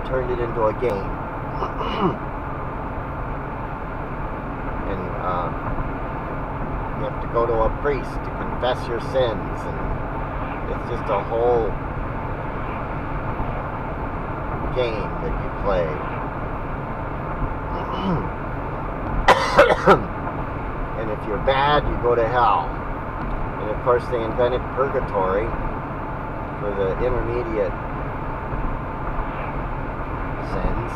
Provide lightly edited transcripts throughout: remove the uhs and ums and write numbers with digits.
turned it into a game. And you have to go to a priest to confess your sins, and it's just a whole game that you play. And if you're bad, you go to hell. And of course they invented purgatory for the intermediate sins,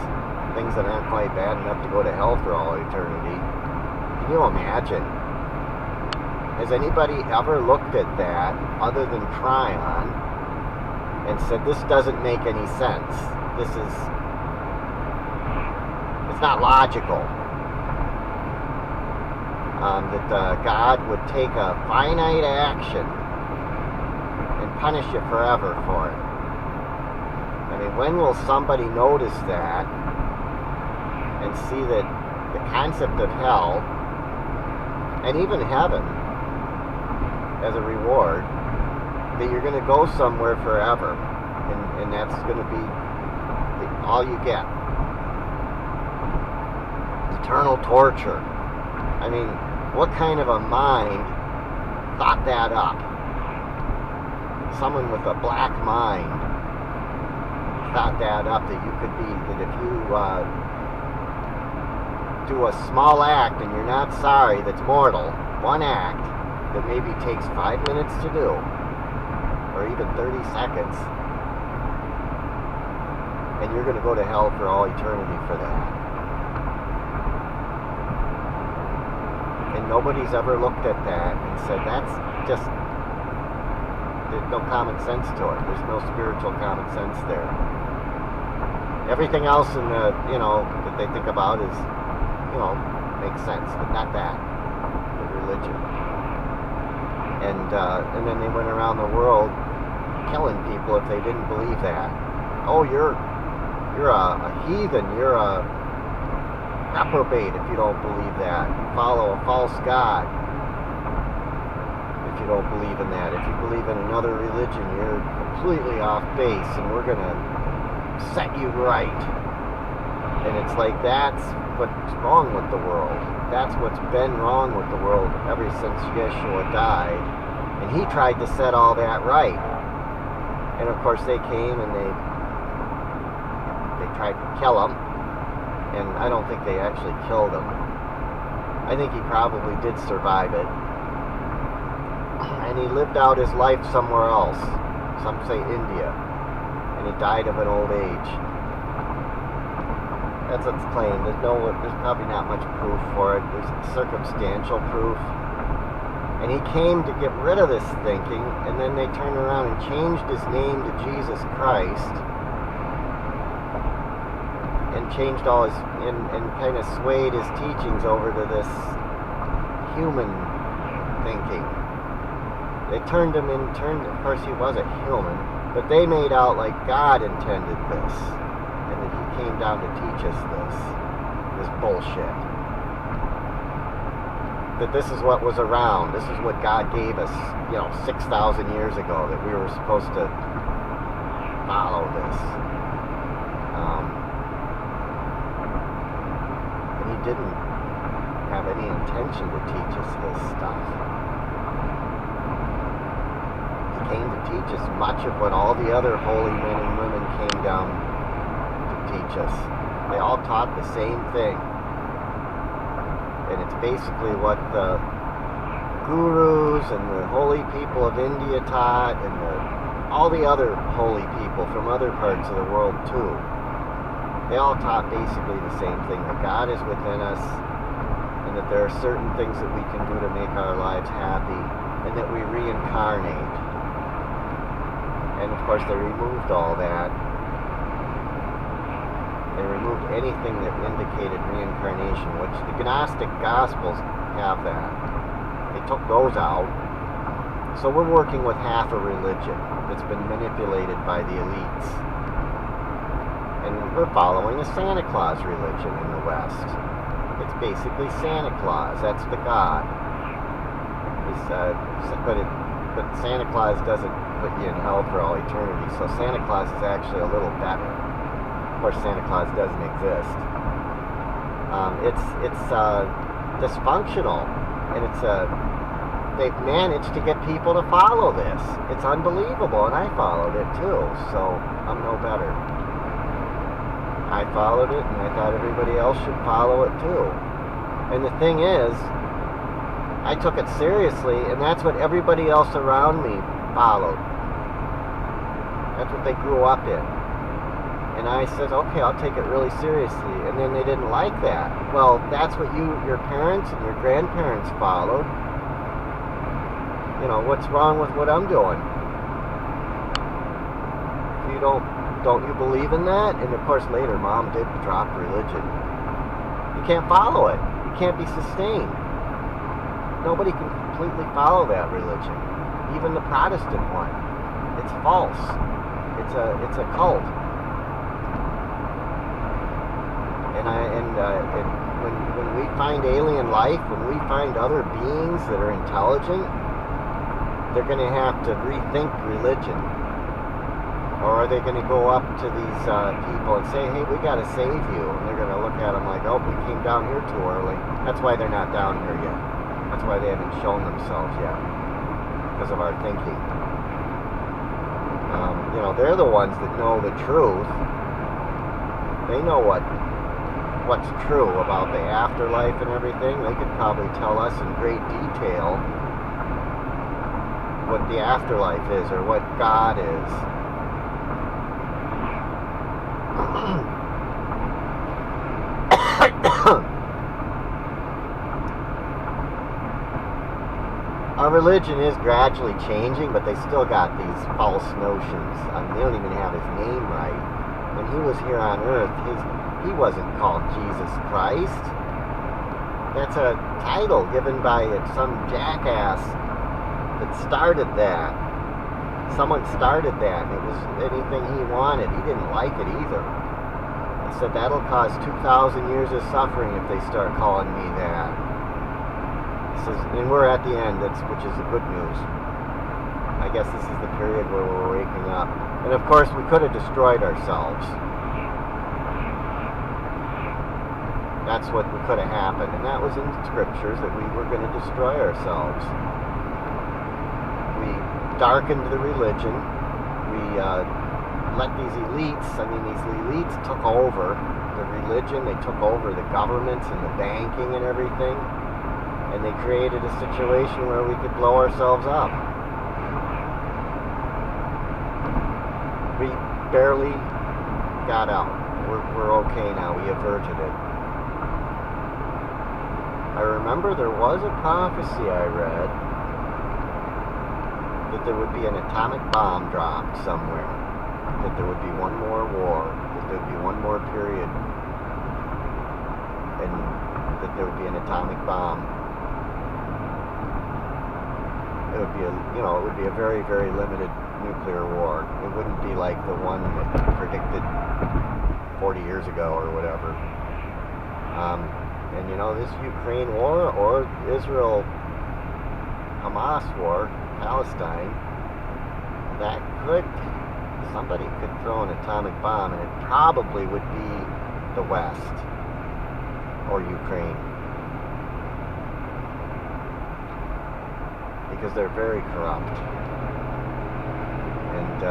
things that aren't quite bad enough to go to hell for all eternity. Can you imagine? Has anybody ever looked at that other than Tryon and said, this doesn't make any sense? It's not logical. That God would take a finite action and punish you forever for it. I mean, when will somebody notice that and see that the concept of hell and even heaven as a reward, that you're going to go somewhere forever, and that's going to be all you get? Eternal torture. I mean, what kind of a mind thought that up? Someone with a black mind thought that up, that you could be, that if you do a small act and you're not sorry, that's mortal, one act that maybe takes 5 minutes to do, or even 30 seconds, and you're going to go to hell for all eternity for that. And nobody's ever looked at that and said, that's just, there's no common sense to it. There's no spiritual common sense there. Everything else in the, that they think about is, makes sense, but not that, the religion. And then they went around the world killing people if they didn't believe that. Oh, you're a heathen, you're a reprobate if you don't believe that. You follow a false god if you don't believe in that. If you believe in another religion, you're completely off base, and we're going to set you right. And it's like, that's what's wrong with the world. That's what's been wrong with the world ever since Yeshua died. And he tried to set all that right. And of course they came and they tried to kill him. And I don't think they actually killed him. I think he probably did survive it. And he lived out his life somewhere else. Some say India. And he died of an old age. That's what's claimed. There's probably not much proof for it. There's circumstantial proof. And he came to get rid of this thinking, and then they turned around and changed his name to Jesus Christ. And changed all his, and kind of swayed his teachings over to this human thinking. They of course he was a human, but they made out like God intended this, and that he came down to teach us this bullshit. That this is what was around, this is what God gave us, 6,000 years ago, that we were supposed to follow this. Didn't have any intention to teach us this stuff. He came to teach us much of what all the other holy men and women came down to teach us. They all taught the same thing. And it's basically what the gurus and the holy people of India taught, and all the other holy people from other parts of the world too. They all taught basically the same thing, that God is within us, and that there are certain things that we can do to make our lives happy, and that we reincarnate. And of course they removed all that. They removed anything that indicated reincarnation, which the Gnostic Gospels have that. They took those out. So we're working with half a religion that's been manipulated by the elites. And we're following a Santa Claus religion in the West. It's basically Santa Claus. That's the God. But Santa Claus doesn't put you in hell for all eternity. So Santa Claus is actually a little better. course, Santa Claus doesn't exist. It's dysfunctional, and they've managed to get people to follow this. It's unbelievable, and I followed it too, so I'm no better. I followed it, and I thought everybody else should follow it too. And the thing is, I took it seriously, and that's what everybody else around me followed. That's what they grew up in. And I said, okay, I'll take it really seriously. And then they didn't like that. Well, that's what your parents and your grandparents followed. You know, what's wrong with what I'm doing? If you don't you believe in that? And of course later Mom did drop religion. You can't follow it. You can't be sustained. Nobody can completely follow that religion. Even the Protestant one. It's false. It's a cult. And when we find alien life, when we find other beings that are intelligent, they're going to have to rethink religion. Or are they going to go up to these people and say, hey, we got to save you? And they're going to look at them like, oh, we came down here too early. That's why they're not down here yet. That's why they haven't shown themselves yet. Because of our thinking. You know, they're the ones that know the truth. They know what's true about the afterlife and everything. They could probably tell us in great detail what the afterlife is or what God is. Our religion is gradually changing, but they still got these false notions. I mean, they don't even have his name right. When he was here on earth, he wasn't called Jesus Christ. That's a title given by some jackass that started that. Someone started that, and it was anything he wanted. He didn't like it either. He said that'll cause 2,000 years of suffering if they start calling me that. He says, and we're at the end, which is the good news. I guess this is the period where we're waking up. And of course, we could have destroyed ourselves. That's what could have happened, and that was in the scriptures, that we were going to destroy ourselves. We darkened the religion. We let these elites took over the religion. They took over the governments and the banking and everything, and they created a situation where we could blow ourselves up. We barely got out. We're okay now. We averted it. I remember there was a prophecy I read that there would be an atomic bomb dropped somewhere, that there would be one more war, that there would be one more period, and that there would be an atomic bomb. It would be a very, very limited nuclear war. It wouldn't be like the one predicted 40 years ago or whatever. And you know, this Ukraine war or Israel-Hamas war, Palestine, somebody could throw an atomic bomb, and it probably would be the West or Ukraine. Because they're very corrupt. And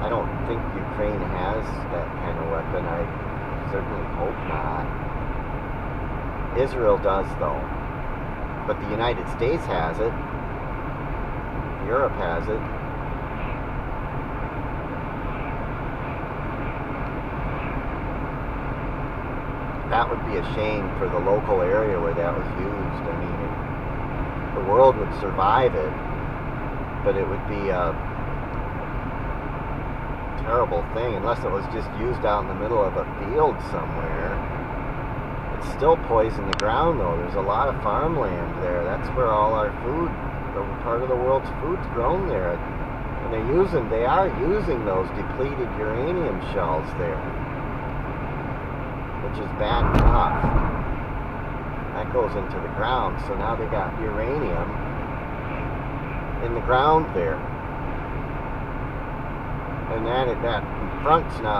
I don't think Ukraine has that kind of weapon. I certainly hope not. Israel does, though. But the United States has it. Europe has it. That would be a shame for the local area where that was used. I mean, the world would survive it, but it would be a terrible thing unless it was just used out in the middle of a field somewhere. It's still poisoned the ground, though. There's a lot of farmland there. That's where all our food, part of the world's food's grown there. And they are using those depleted uranium shells there, which is bad enough. That goes into the ground, so now they got uranium in the ground there. and that front's not